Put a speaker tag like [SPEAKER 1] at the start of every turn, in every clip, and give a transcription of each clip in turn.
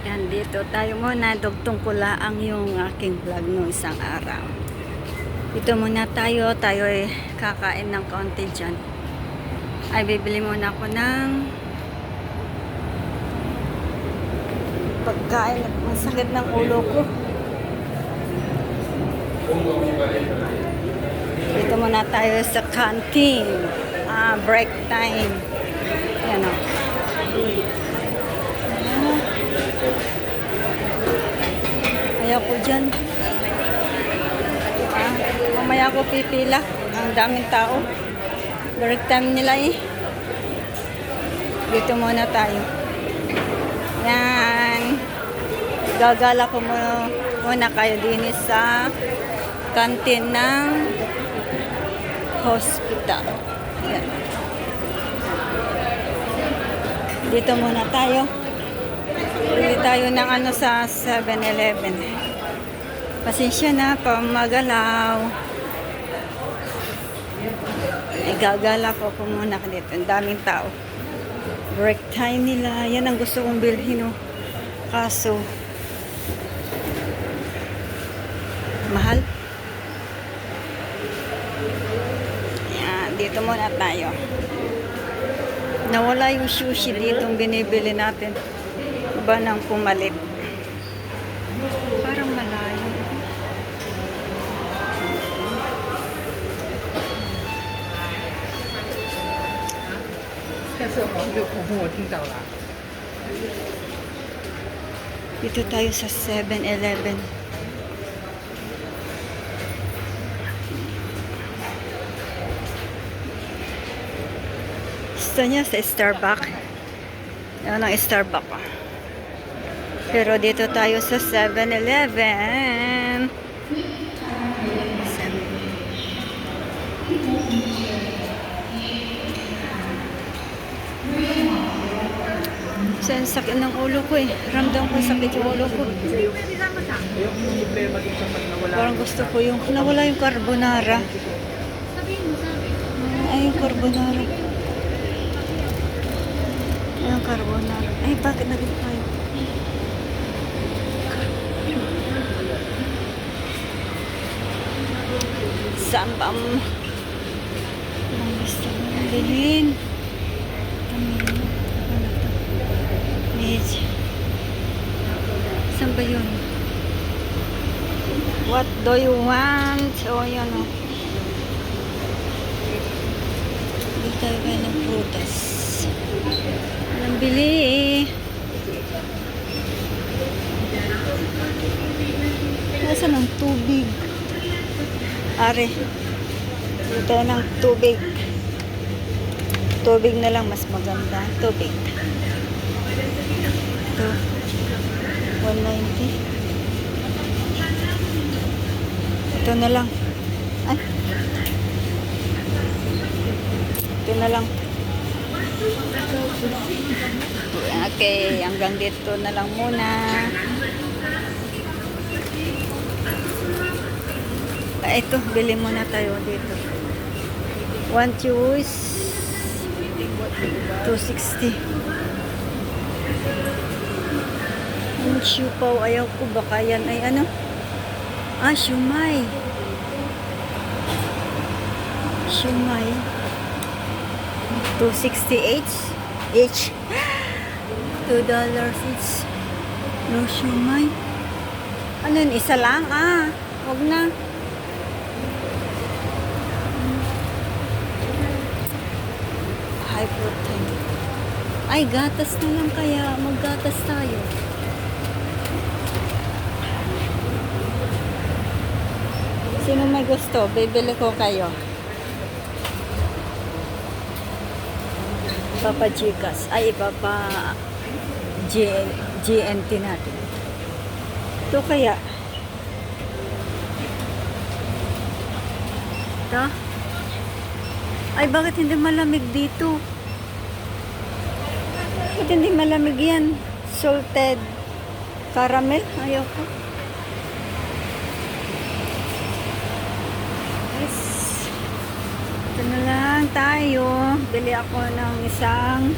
[SPEAKER 1] Yan, dito tayo muna. Dugtong ko lang yung aking vlog no isang araw. Dito muna tayo. Tayo ay kakain ng kaunti dyan. Ay, bibili muna ako ng pagkain at masakit ng ulo ko. Dito muna tayo sa canteen. Break time. Yan o. Ayaw ko dyan. Mamaya ko pipila. Ang daming tao. Break time nila eh. Dito muna tayo. Yan. Gagala ko muna kayo din sa kantin ng hospital. Yan. Dito muna tayo. Bili tayo ng ano sa 7-Eleven. Pasensya na, pamagalaw. Ay, gagala po ako muna dito. Ang daming tao. Break time nila. Yan ang gusto kong bilhin. Kaso, mahal. Yan, dito muna tayo. Nawala yung sushi dito ang binibili natin. Iba nang pumalit. Parang malayo. Dito tayo sa 7-Eleven. Gusto niya sa Starbucks. Yan ang Starbucks. Pero dito tayo sa 7-Eleven. Saan sakit ng ulo ko eh. Ramdam ko sakit yung ulo ko. Parang gusto ko yung nawala yung carbonara. Ay, yung carbonara. Ay, yung carbonara. Ay, bakit naging tayo? Sambam. Ang gusto mo nang bilhin. Saan ba yun? What do you want? O, yun o. Bili tayo kayo ng prutas. Anong bili? Nasaan ang tubig? Are. Bili tayo ng tubig. Tubig na lang mas maganda. Tubig. Ito. 190. Ito na lang. Ay. Ito na lang. Okay, hanggang dito na lang muna. Ito, bili muna tayo dito. One choice 260. Yung siupaw, ayaw ko. Baka yan ay ano? Siumay. Siumay. 268 each. $2 each. No siumay. Ano yun? Isa lang? Huwag na. High protein. Ay, gatas na lang kaya. Maggatas tayo. Sino may gusto? Bibili ko kayo. Papa Gcash. Ay, Papa GNT natin. Ito kaya. Ito. Ay, bakit hindi malamig dito? Bakit hindi malamig yan? Salted caramel? Ayoko. Yes. Ito na lang tayo. Bili ako ng isang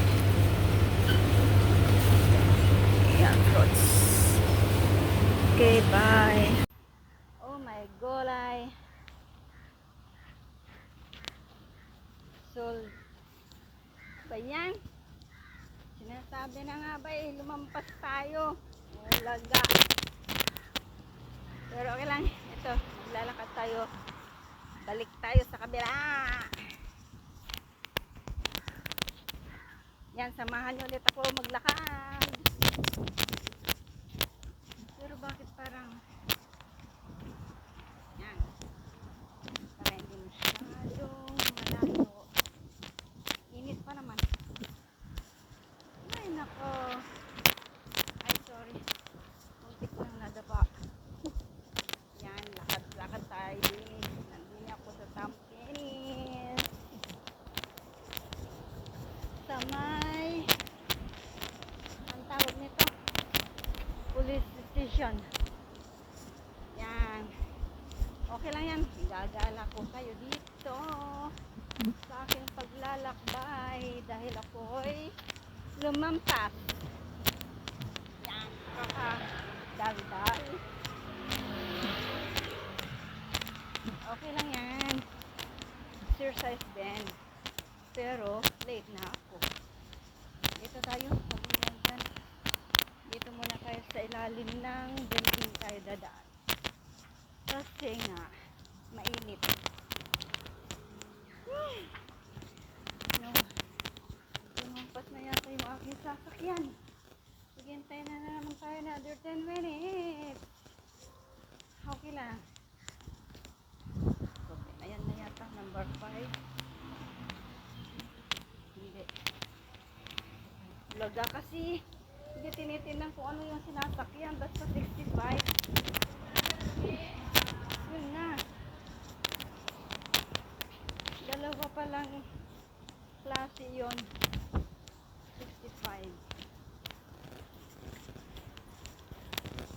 [SPEAKER 1] fruits. Okay, bye. Oh my golay. So, ba yan? Sinasabi na nga ba eh, lumampas tayo. Laga. Pero okay lang. Ito, maglalakad tayo. Balik tayo sa kabila. Yan, samahan nyo ulit ako maglakad. Pero bakit parang yan, parang hindi masyadong malayo. Init pa naman. Ay nako. Ay sorry, muntik lang nadapa. Yan, lakad tayo. Nandun ako sa Tampines, sa may ang tawag nito, police station. Yan, okay lang yan, gagala ko kayo dito sa aking paglalakbay dahil ako'y lumampas. Yan, kakadaldal. Okay lang yan, exercise din, pero late na ako. Dito tayo, dito muna tayo sa ilalim ng building tayo dadaan kasi nga mainit. No, lumampas na yata yung aking sasakyan. Hintay na naman tayo na another 10 minutes. Okay lang. Okay, ayan na yata, number 5. Hindi. Laga kasi. Hindi tinitingnan kung ano yung sinasakyan. Basta 65. Yun na. Dalawa pa lang klase yun. 65.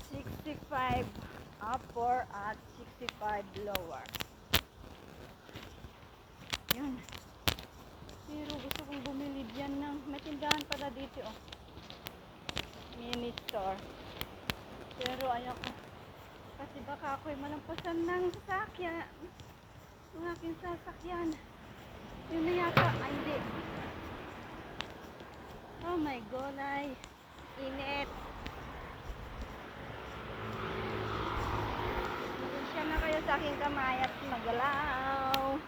[SPEAKER 1] 65 upper at 65 lower. Yun. Pero gusto kong bumili dyan ng may tindahan pala dito oh. Mini store. Pero ayoko. Kasi baka ako'y malampasan ng sasakyan. Ang aking sasakyan. Yun na yata. Ay, hindi. Oh my god, ay. Init. Magusya na kayo sa aking kamay at magalaw.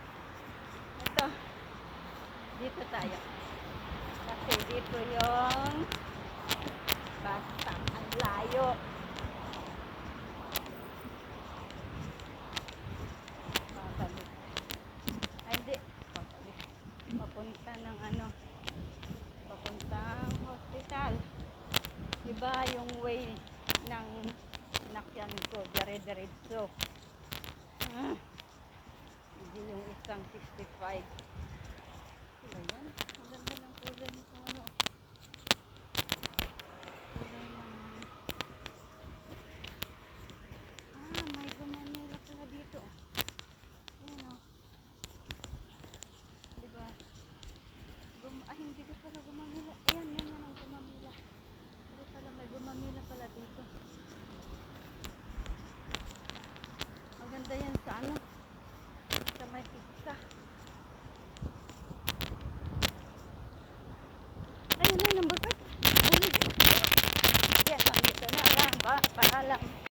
[SPEAKER 1] Ito. Dito tayo. Kasi dito yung basta ang layo. Babalik. Ay, hindi. Babalik. Papunta ng ano. Papuntang hospital. Iba yung way ng nakyan ko. Dire-diretso. Hindi yung isang 65. Diba yan? Ang ganda ng kulay nito ano. May Gumanila pala dito. Ayan o. Diba? Hindi ko pala Gumanila. Ayan, yan ang Gumanila. Hindi pala, may Gumanila pala dito. Maganda yan sa ano? Sa may pizza. Ayun na, number 5. Ulit. Yes, andito na lang ba? Para lang.